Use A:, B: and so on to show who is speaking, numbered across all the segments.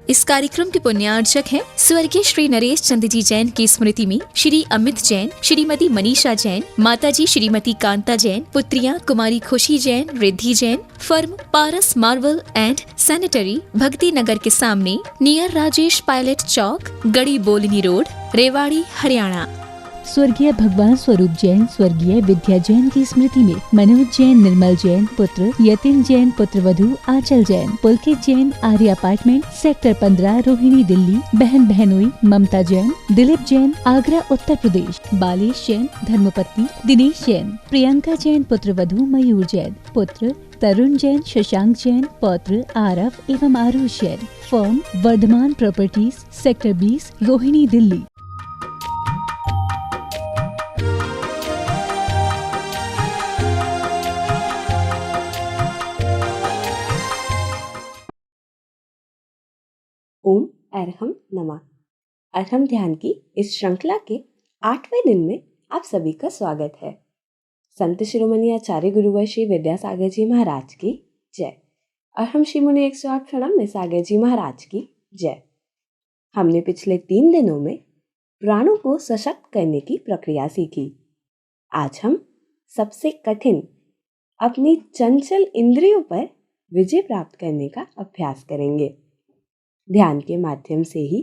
A: इस कार्यक्रम के पुण्यार्चक हैं स्वर्गीय श्री नरेश चंद जी जैन की स्मृति में श्री अमित जैन, श्रीमती मनीषा जैन, माताजी श्रीमती कांता जैन, पुत्रियां कुमारी खुशी Jain, Riddhi Jain, firm Paras marble and sanitary, भक्ति नगर के सामने, नियर राजेश पायलट चौक, गड़ी बोलनी रोड, रेवाड़ी, हरियाणा।
B: स्वर्गीय भगवान स्वरूप जैन, स्वर्गीय विद्या जैन की स्मृति में मनोज जैन, निर्मल जैन पुत्र, यतिन जैन पुत्र वधू आंचल जैन, पुलकित जैन, आर्य अपार्टमेंट, सेक्टर 15, रोहिणी, दिल्ली, बहन बहनोई ममता जैन, दिलीप जैन, आगरा उत्तर प्रदेश, बालेश जैन, धर्मपत्नी दिनेश जैन, प्रियंका जैन पुत्र वधू मयूर जैन, पुत्र तरुण जैन, शशांक जैन, पौत्र आरव एवं Aarush Jain, firm Varthaman properties, sector 20, Rohini, Delhi.
C: ओम अरहम नमः। अरहम ध्यान की इस श्रृंखला के 8वें दिन में आप सभी का स्वागत है। संत शिरोमणि आचार्य गुरुवर श्री विद्यासागर जी महाराज की जय। अरहम श्री मुनि 108 प्रणाम में सागर जी महाराज की जय। हमने पिछले 3 दिनों में प्राणों को सशक्त करने की प्रक्रिया सीखी। आज हम सबसे कठिन अपनी चंचल इंद्रियों पर विजय प्राप्त करने का अभ्यास करेंगे। ध्यान के माध्यम से ही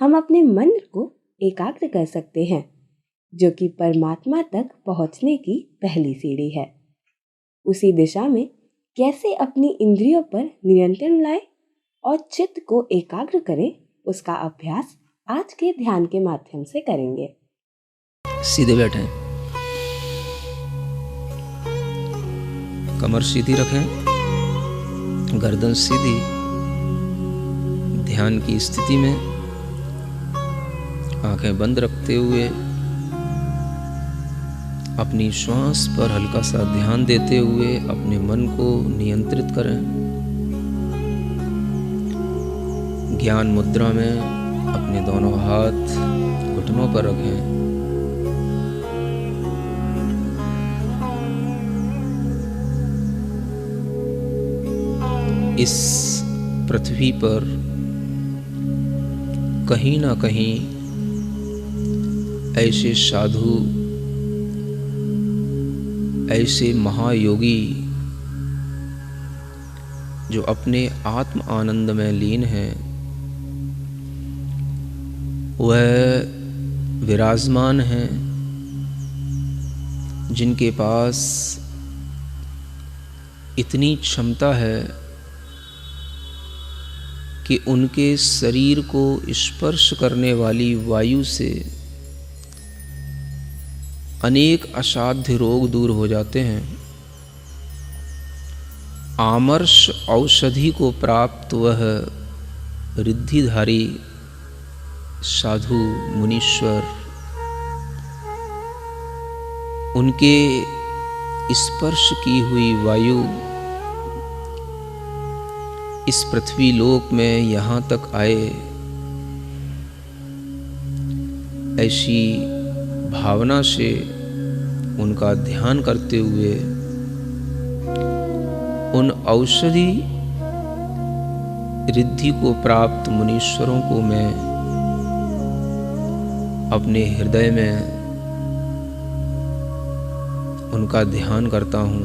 C: हम अपने मन को एकाग्र कर सकते हैं, जो कि परमात्मा तक पहुंचने की पहली सीढ़ी है। उसी दिशा में कैसे अपनी इंद्रियों पर नियंत्रण लाएं और चित्त को एकाग्र करें, उसका अभ्यास आज के ध्यान के माध्यम से करेंगे।
D: सीधे बैठें, कमर सीधी रखें, गर्दन सीधी। ध्यान की स्थिति में आंखें बंद रखते हुए अपनी श्वास पर हल्का सा ध्यान देते हुए अपने मन को नियंत्रित करें। ज्ञान मुद्रा में अपने दोनों हाथ घुटनों पर रखें। इस पृथ्वी पर कहीं ना कहीं ऐसे साधु, ऐसे महायोगी जो अपने आत्म आनंद में लीन हैं, वह विराजमान हैं, जिनके पास इतनी क्षमता है कि उनके शरीर को स्पर्श करने वाली वायु से अनेक असाध्य रोग दूर हो जाते हैं। आमर्ष औषधि को प्राप्त वह रिद्धिधारी साधु मुनीश्वर, उनके स्पर्श की हुई वायु इस पृथ्वी लोक में यहाँ तक आए, ऐसी भावना से उनका ध्यान करते हुए उन औषधि रिद्धि को प्राप्त मुनीश्वरों को मैं अपने हृदय में उनका ध्यान करता हूँ।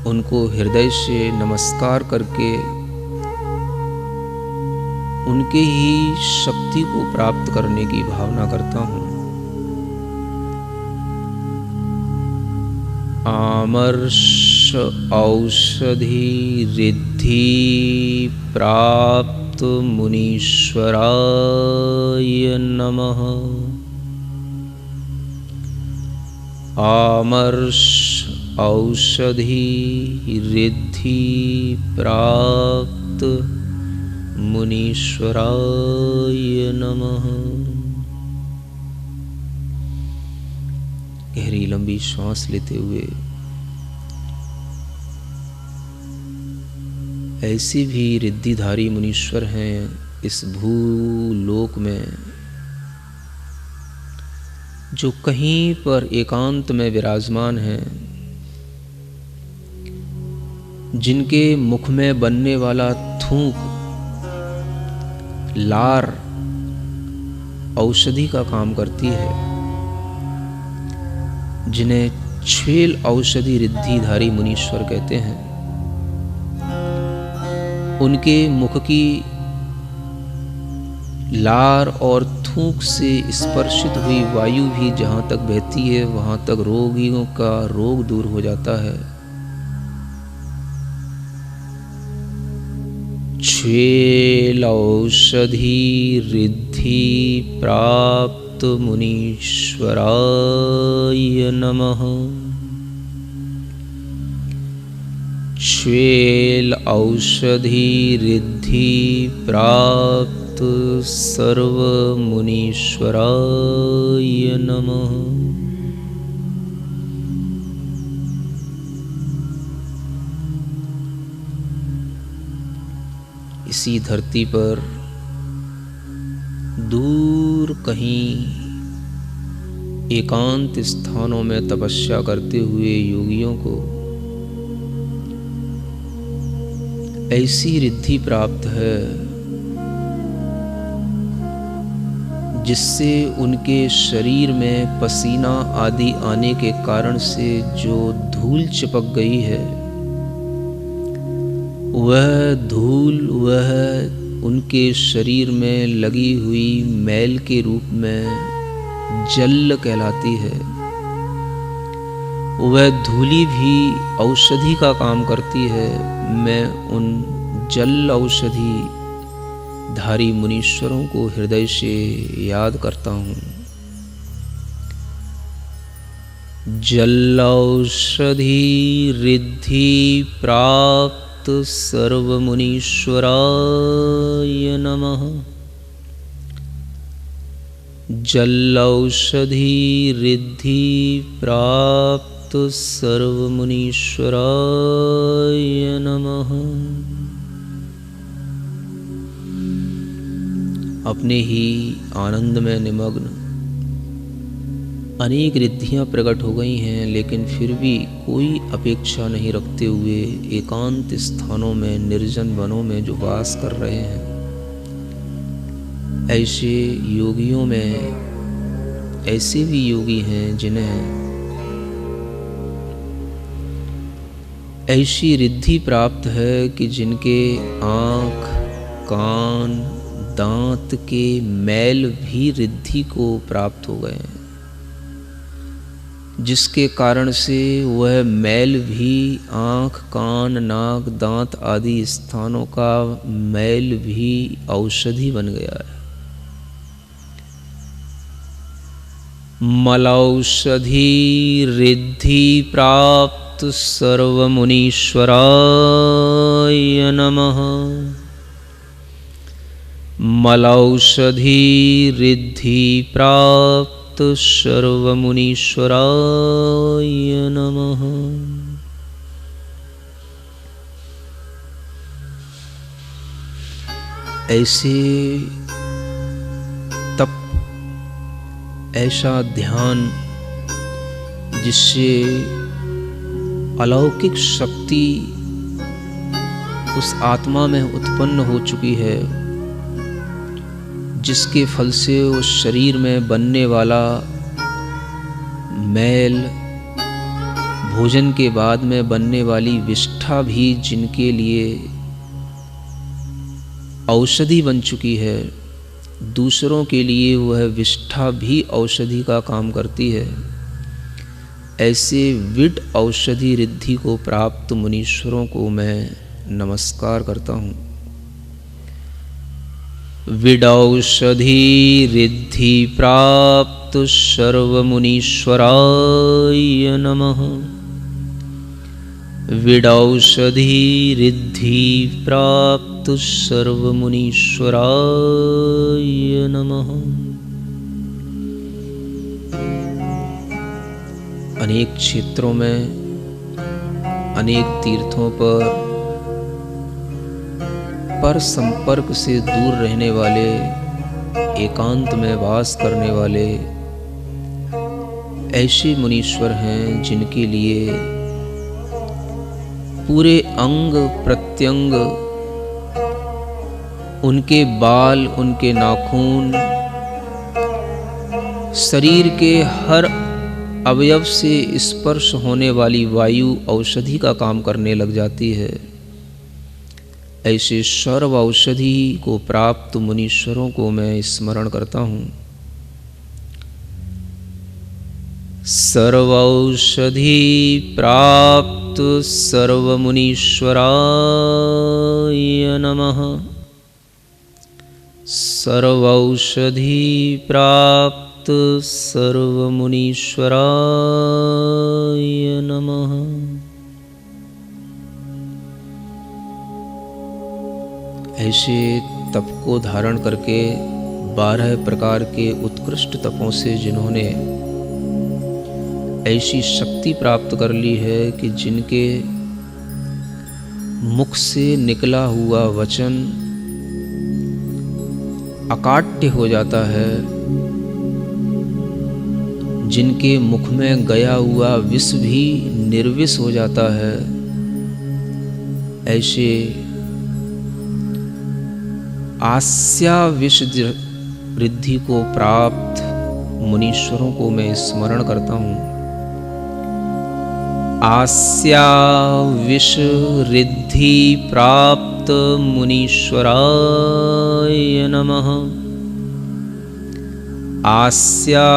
D: उनको हृदय से नमस्कार करके उनके ही शक्ति को प्राप्त करने की भावना करता हूँ। आमर्ष औषधि रिद्धि प्राप्त मुनीश्वराय नमः। आमर्ष औषधि रिद्धि प्राप्त मुनीश्वराय नमः। गहरी लंबी श्वास लेते हुए ऐसे भी रिद्धिधारी मुनीश्वर हैं इस भूलोक में, जो कहीं पर एकांत में विराजमान हैं, जिनके मुख में बनने वाला थूक, लार औषधि का काम करती है, जिन्हें छेल औषधि रिद्धिधारी मुनीश्वर कहते हैं। उनके मुख की लार और थूक से स्पर्शित हुई वायु भी जहां तक बहती है वहां तक रोगियों का रोग दूर हो जाता है। छेल औषधि रिद्धि प्राप्त मुनीश्वराय नमः। छेल औषधि रिद्धि प्राप्त सर्व मुनीश्वराय नमः। इसी धरती पर दूर कहीं एकांत स्थानों में तपस्या करते हुए योगियों को ऐसी रिद्धि प्राप्त है जिससे उनके शरीर में पसीना आदि आने के कारण से जो धूल चिपक गई है, वह धूल वह उनके शरीर में लगी हुई मैल के रूप में जल कहलाती है। वह धूली भी औषधि का काम करती है। मैं उन जल औषधि धारी मुनीश्वरों को हृदय से याद करता हूँ। जल औषधि रिद्धि प्राप्त सर्व मुनीश्वराय नमः। जल औषधि रिद्धि प्राप्त सर्व मुनीश्वराय नमः। अपने ही आनंद में निमग्न अनेक रिद्धियां प्रकट हो गई हैं, लेकिन फिर भी कोई अपेक्षा नहीं रखते हुए एकांत स्थानों में, निर्जन वनों में जो वास कर रहे हैं, ऐसे योगियों में ऐसे भी योगी हैं जिन्हें ऐसी रिद्धि प्राप्त है कि जिनके आँख, कान, दांत के मैल भी रिद्धि को प्राप्त हो गए हैं, जिसके कारण से वह मैल भी आँख, कान, नाक, दांत आदि स्थानों का मैल भी औषधि बन गया है। मलौषधि रिद्धि प्राप्त सर्व मुनीश्वराय नमः। मलौषधि रिद्धि प्राप्त सर्व मुनीश्वराय नमः। ऐसे तप, ऐसा ध्यान जिससे अलौकिक शक्ति उस आत्मा में उत्पन्न हो चुकी है, जिसके फल से उस शरीर में बनने वाला मैल, भोजन के बाद में बनने वाली विष्ठा भी जिनके लिए औषधि बन चुकी है, दूसरों के लिए वह विष्ठा भी औषधि का काम करती है। ऐसे विड औषधि रिद्धि को प्राप्त मुनीश्वरों को मैं नमस्कार करता हूँ। विडौषधि रिद्धि प्राप्त सर्व मुनीश्वराय नमः। विडौषधि रिद्धि प्राप्त सर्व मुनीश्वराय नमः। अनेक क्षेत्रों में, अनेक तीर्थों पर संपर्क से दूर रहने वाले, एकांत में वास करने वाले ऐसे मुनीश्वर हैं जिनके लिए पूरे अंग प्रत्यंग, उनके बाल, उनके नाखून, शरीर के हर अवयव से स्पर्श होने वाली वायु औषधि का काम करने लग जाती है। ऐसे सर्व औषधि को प्राप्त मुनीश्वरों को मैं स्मरण करता हूँ। सर्वौषधि प्राप्त सर्वमुनीश्वराय नमः। सर्वौषधि प्राप्त सर्वमुनीश्वराय नमः। ऐसे तप को धारण करके 12 प्रकार के उत्कृष्ट तपों से जिन्होंने ऐसी शक्ति प्राप्त कर ली है कि जिनके मुख से निकला हुआ वचन अकाट्य हो जाता है, जिनके मुख में गया हुआ विष भी निर्विष हो जाता है, ऐसे आस्या विष वृद्धि को प्राप्त मुनीश्वरों को मैं स्मरण करता हूँ। आस्या विष रिद्धि प्राप्त मुनीश्वराय नमः। आस्या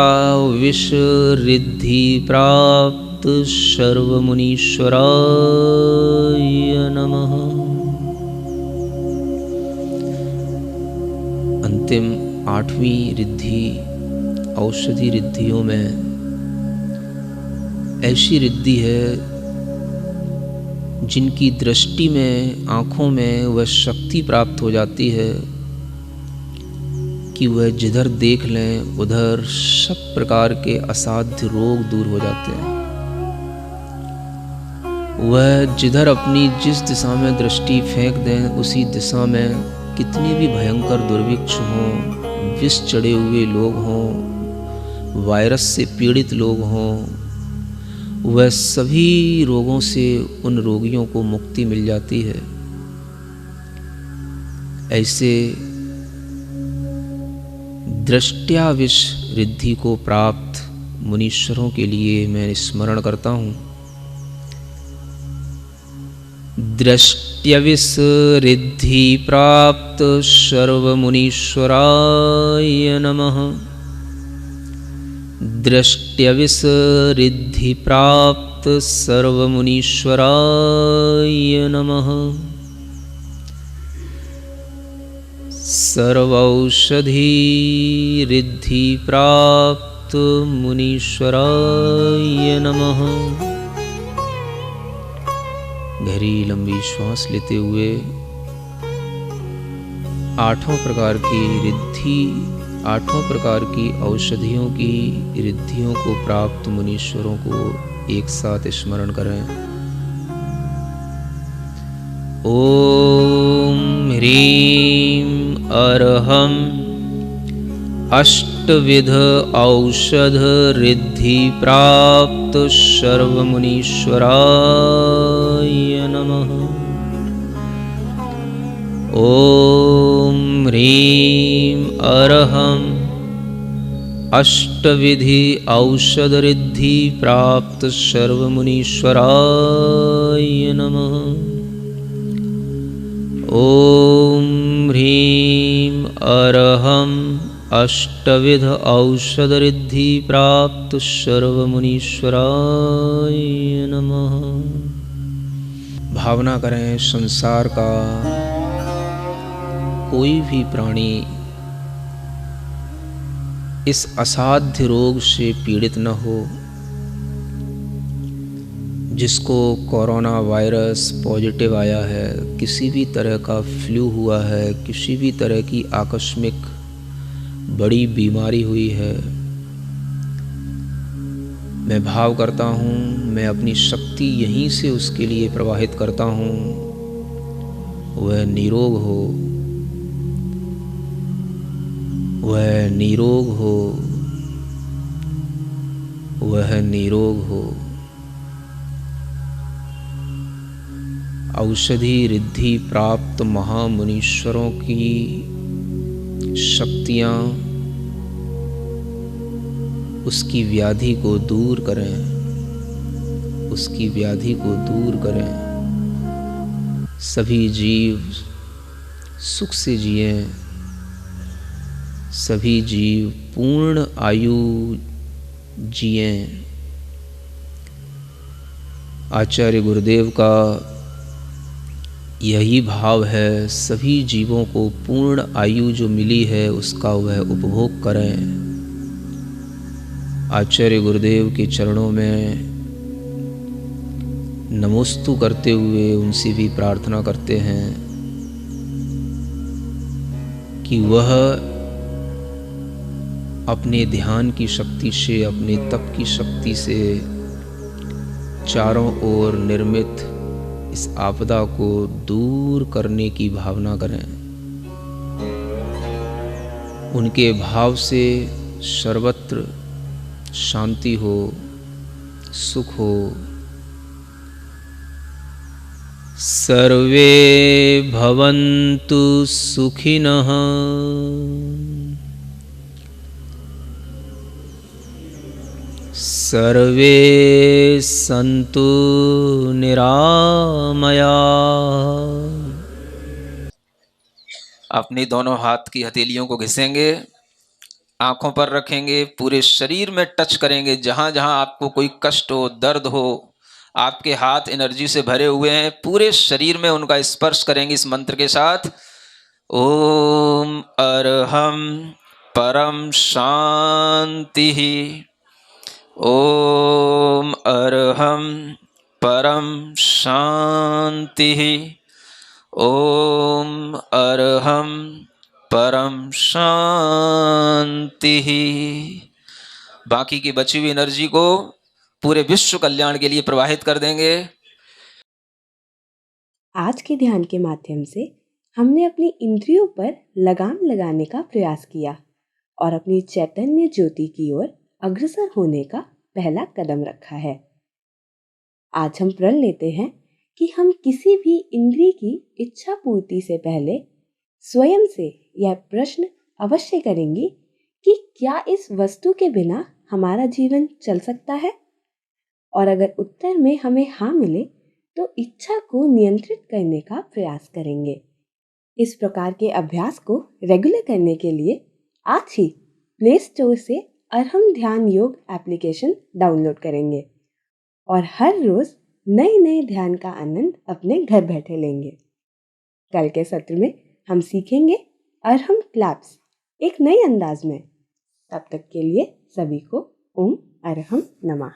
D: विष रिद्धि प्राप्त सर्वमुनीश्वराय नमः। अंतिम 8वीं रिद्धि औषधि रिद्धियों में ऐसी रिद्धि है जिनकी दृष्टि में, आँखों में वह शक्ति प्राप्त हो जाती है कि वह जिधर देख लें उधर सब प्रकार के असाध्य रोग दूर हो जाते हैं। वह जिधर अपनी जिस दिशा में दृष्टि फेंक दें उसी दिशा में कितने भी भयंकर दुर्भिक्ष हों, विष चढ़े हुए लोग हों, वायरस से पीड़ित लोग हों, वह सभी रोगों से उन रोगियों को मुक्ति मिल जाती है। ऐसे दृष्टया विष रिद्धि को प्राप्त मुनीश्वरों के लिए मैं स्मरण करता हूँ। दृष्ट्यविष रिद्धि प्राप्त सर्वमुनीश्वराय नमः। दृष्ट्यविष रिद्धि प्राप्त सर्वमुनीश्वराय नमः। सर्वौषधि रिद्धि प्राप्त मुनीश्वराय नमः। गहरी लंबी श्वास लेते हुए 8 प्रकार की रिद्धि, 8 प्रकार की औषधियों की रिद्धियों को प्राप्त मुनीश्वरों को एक साथ स्मरण करें। ओम ह्रीं अर्हं अष्टविध औषध रिद्धि प्राप्त सर्वमुनीश्वराय नमः। ओम ह्रीं अर्हं अष्टविधि औषध रिद्धि प्राप्त सर्वमुनीश्वराय नमः। ओम ह्रीं अर्हं अष्टविध औषध रिद्धि प्राप्त सर्वमुनीश्वराय नमः। भावना करें संसार का कोई भी प्राणी इस असाध्य रोग से पीड़ित न हो जिसको कोरोना वायरस पॉजिटिव आया है, किसी भी तरह का फ्लू हुआ है, किसी भी तरह की आकस्मिक बड़ी बीमारी हुई है। मैं भाव करता हूँ, मैं अपनी शक्ति यहीं से उसके लिए प्रवाहित करता हूँ, वह निरोग हो, वह निरोग हो, वह निरोग हो। औषधि रिद्धि प्राप्त महामुनीश्वरों की शक्तियाँ उसकी व्याधि को दूर करें, उसकी व्याधि को दूर करें। सभी जीव सुख से जिएं, सभी जीव पूर्ण आयु जिएं। आचार्य गुरुदेव का यही भाव है, सभी जीवों को पूर्ण आयु जो मिली है उसका वह उपभोग करें। आचार्य गुरुदेव के चरणों में नमोस्तु करते हुए उनसे भी प्रार्थना करते हैं कि वह अपने ध्यान की शक्ति से, अपने तप की शक्ति से चारों ओर निर्मित इस आपदा को दूर करने की भावना करें। उनके भाव से सर्वत्र शांति हो, सुख हो। सर्वे भवन्तु सुखिनः सर्वे सन्तु निरामया। अपनी दोनों हाथ की हथेलियों को घिसेंगे, आंखों पर रखेंगे, पूरे शरीर में टच करेंगे। जहाँ जहाँ आपको कोई कष्ट हो, दर्द हो, आपके हाथ एनर्जी से भरे हुए हैं, पूरे शरीर में उनका स्पर्श करेंगे इस मंत्र के साथ। ओम अरहम परम शांति, ओम अरहम परम शांति, ओम अरहम परम शांति। बाकी की बची हुई एनर्जी को पूरे विश्व कल्याण के लिए प्रवाहित कर देंगे।
C: आज के ध्यान के माध्यम से हमने अपनी इंद्रियों पर लगाम लगाने का प्रयास किया और अपनी चैतन्य ज्योति की ओर अग्रसर होने का पहला कदम रखा है। आज हम प्रण लेते हैं कि हम किसी भी इंद्रिय की इच्छा पूर्ति से पहले स्वयं से यह प्रश्न अवश्य करेंगे कि क्या इस वस्तु के बिना हमारा जीवन चल सकता है, और अगर उत्तर में हमें हाँ मिले तो इच्छा को नियंत्रित करने का प्रयास करेंगे। इस प्रकार के अभ्यास को रेगुलर करने के लिए आज ही प्ले स्टोर से अरहम ध्यान योग एप्लीकेशन डाउनलोड करेंगे और हर रोज नए नए ध्यान का आनंद अपने घर बैठे लेंगे। कल के सत्र में हम सीखेंगे अरहम क्लैप्स एक नए अंदाज में। तब तक के लिए सभी को ओम अरहम नमः।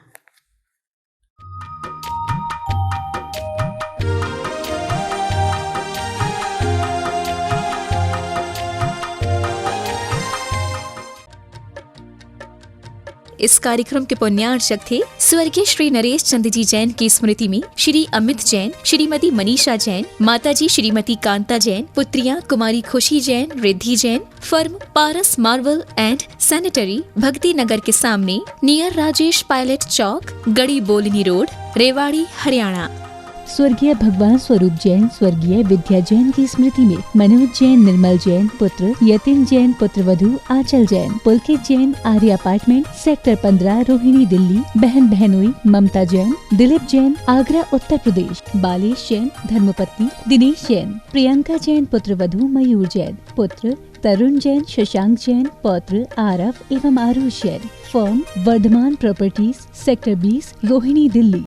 A: इस कार्यक्रम के पुण्यार्चक थे स्वर्गीय श्री नरेश चंद जी जैन की स्मृति में श्री अमित जैन, श्रीमती मनीषा जैन, माताजी श्रीमती कांता जैन, पुत्रियां कुमारी खुशी Jain, Riddhi Jain. Firm Paras marble and sanitary, भक्ति नगर के सामने, नियर राजेश पायलट चौक, गड़ी बोलनी रोड, रेवाड़ी, हरियाणा।
B: स्वर्गीय भगवान स्वरूप जैन, स्वर्गीय विद्या जैन की स्मृति में मनोज जैन, निर्मल जैन पुत्र, यतिन जैन पुत्र वधू आंचल जैन, पुलकित जैन, आर्य अपार्टमेंट, सेक्टर 15, रोहिणी, दिल्ली। बहन बहनोई ममता जैन, दिलीप जैन, आगरा, उत्तर प्रदेश। बालेश जैन, धर्मपत्नी दिनेश जैन, प्रियंका जैन पुत्र वधू मयूर जैन, पुत्र तरुण जैन, शशांक जैन, पौत्र आरव एवं Aarush Jain. Firm Varthaman properties, sector 20, Rohini, Delhi.